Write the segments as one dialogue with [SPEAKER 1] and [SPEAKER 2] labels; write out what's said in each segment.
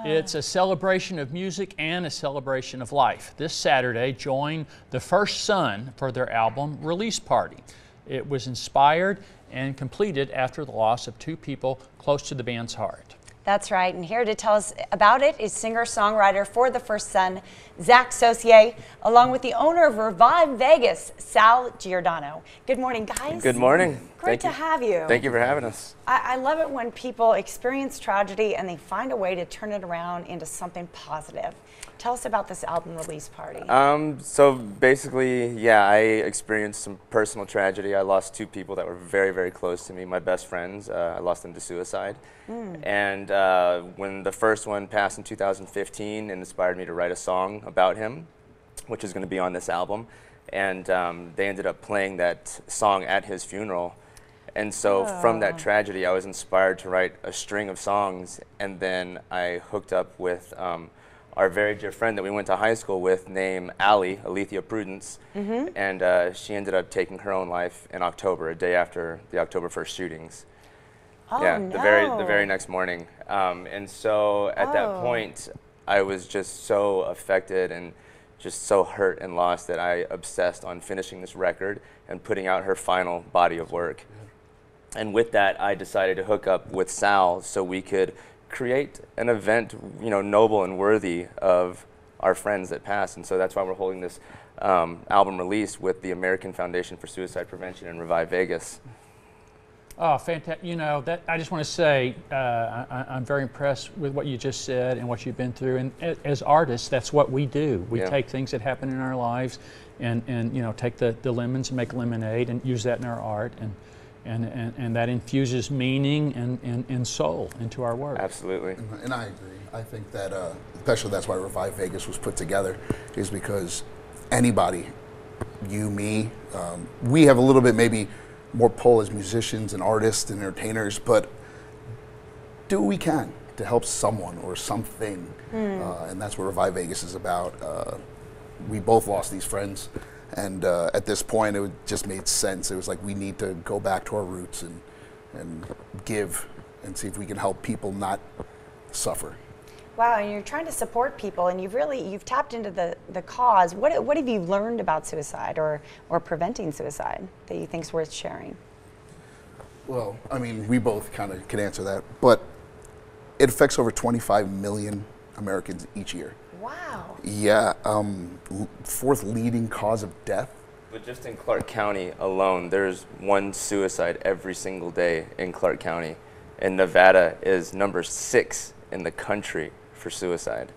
[SPEAKER 1] It's a celebration of music and a celebration of life. This Saturday, join the First Son for their album release party. It was inspired and completed after the loss of two people close to the band's heart.
[SPEAKER 2] That's right, and here to tell us about it is singer-songwriter for the First Son, Zach Saucier, along with the owner of Revive Vegas, Sal Giordano. Good morning, guys.
[SPEAKER 3] Good morning.
[SPEAKER 2] Great to have you.
[SPEAKER 3] Thank you for having us.
[SPEAKER 2] I love it when people experience tragedy and they find a way to turn it around into something positive. Tell us about this album release party.
[SPEAKER 3] So basically, yeah, I experienced some personal tragedy. I lost two people that were very, very close to me, my best friends. I lost them to suicide. And when the first one passed in 2015, it inspired me to write a song about him, which is going to be on this album. And they ended up playing that song at his funeral. And so from that tragedy, I was inspired to write a string of songs. And then I hooked up with our very dear friend that we went to high school with named Alethea Prudence. And she ended up taking her own life in October, a day after the October 1st shootings. Yeah,
[SPEAKER 2] no.
[SPEAKER 3] the very next morning. And so at that point, I was just so affected and just so hurt and lost that I obsessed on finishing this record and putting out her final body of work. And with that, I decided to hook up with Sal so we could create an event, you know, noble and worthy of our friends that passed. And so that's why we're holding this album release with the American Foundation for Suicide Prevention and Revive Vegas.
[SPEAKER 1] Oh, fantastic. You know, that I just want to say I'm very impressed with what you just said and what you've been through. And as artists, that's what we do. We take things that happen in our lives and you know, take the lemons and make lemonade and use that in our art. And that infuses meaning and soul into our work.
[SPEAKER 3] Absolutely.
[SPEAKER 4] And I agree. I think that, especially that's why Revive Vegas was put together, is because anybody, you, me, we have a little bit maybe more pull as musicians and artists and entertainers, but do what we can to help someone or something. And that's what Revive Vegas is about. We both lost these friends. And at this point, it just made sense. It was like, we need to go back to our roots and give and see if we can help people not suffer.
[SPEAKER 2] Wow, and you're trying to support people, and you've tapped into the cause. What have you learned about suicide or preventing suicide that you think is worth sharing?
[SPEAKER 4] Well, I mean, we both kind of can answer that, but it affects over 25 million Americans each year.
[SPEAKER 2] Wow.
[SPEAKER 4] Yeah, fourth leading cause of death.
[SPEAKER 3] But just in Clark County alone, there's one suicide every single day in Clark County. And Nevada is number 6 in the country for suicide.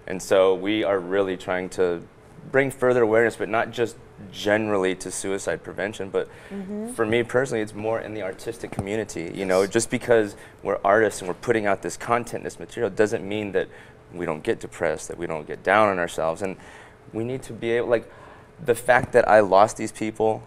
[SPEAKER 3] And so we are really trying to bring further awareness, but not just generally to suicide prevention, but for me personally, it's more in the artistic community. You know, just because we're artists and we're putting out this content, this material, doesn't mean that we don't get depressed, that we don't get down on ourselves. And we need to be able, like, the fact that I lost these people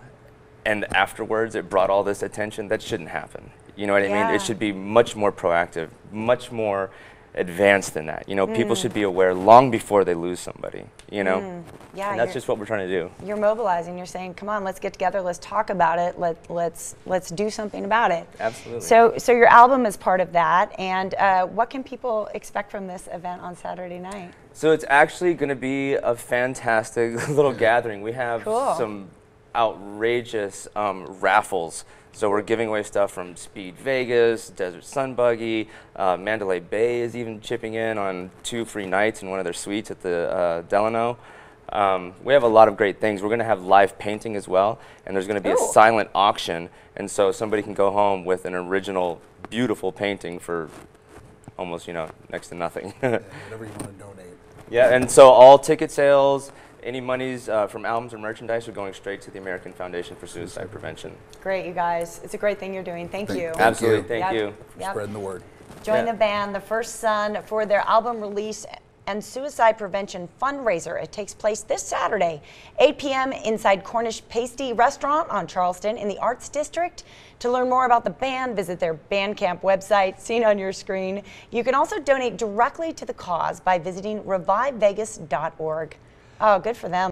[SPEAKER 3] and afterwards it brought all this attention, that shouldn't happen. You know what I mean? It should be much more proactive, much more advanced than that. You know, people should be aware long before they lose somebody, you know?
[SPEAKER 2] Yeah,
[SPEAKER 3] and that's just what we're trying to do.
[SPEAKER 2] You're mobilizing. You're saying, come on, let's get together, let's talk about it, let's do something about it.
[SPEAKER 3] Absolutely.
[SPEAKER 2] So your album is part of that, and what can people expect from this event on Saturday night?
[SPEAKER 3] So it's actually going to be a fantastic little gathering. We have some outrageous raffles. So we're giving away stuff from Speed Vegas, Desert Sun Buggy, Mandalay Bay is even chipping in on 2 free nights in one of their suites at the Delano. We have a lot of great things. We're going to have live painting as well, and there's going to be a silent auction, and so somebody can go home with an original, beautiful painting for almost, you know, next to nothing.
[SPEAKER 4] Whatever you want to donate.
[SPEAKER 3] Yeah, and so all ticket sales, any monies from albums or merchandise are going straight to the American Foundation for Suicide Prevention.
[SPEAKER 2] Great, you guys. It's a great thing you're doing. Thank you.
[SPEAKER 3] Absolutely, thank you.
[SPEAKER 4] Spreading the word.
[SPEAKER 2] Join the band, the First Son, for their album release and suicide prevention fundraiser. It takes place this Saturday, 8 p.m. inside Cornish Pasty Restaurant on Charleston in the Arts District. To learn more about the band, visit their Bandcamp website, seen on your screen. You can also donate directly to the cause by visiting revivevegas.org. Oh, good for them.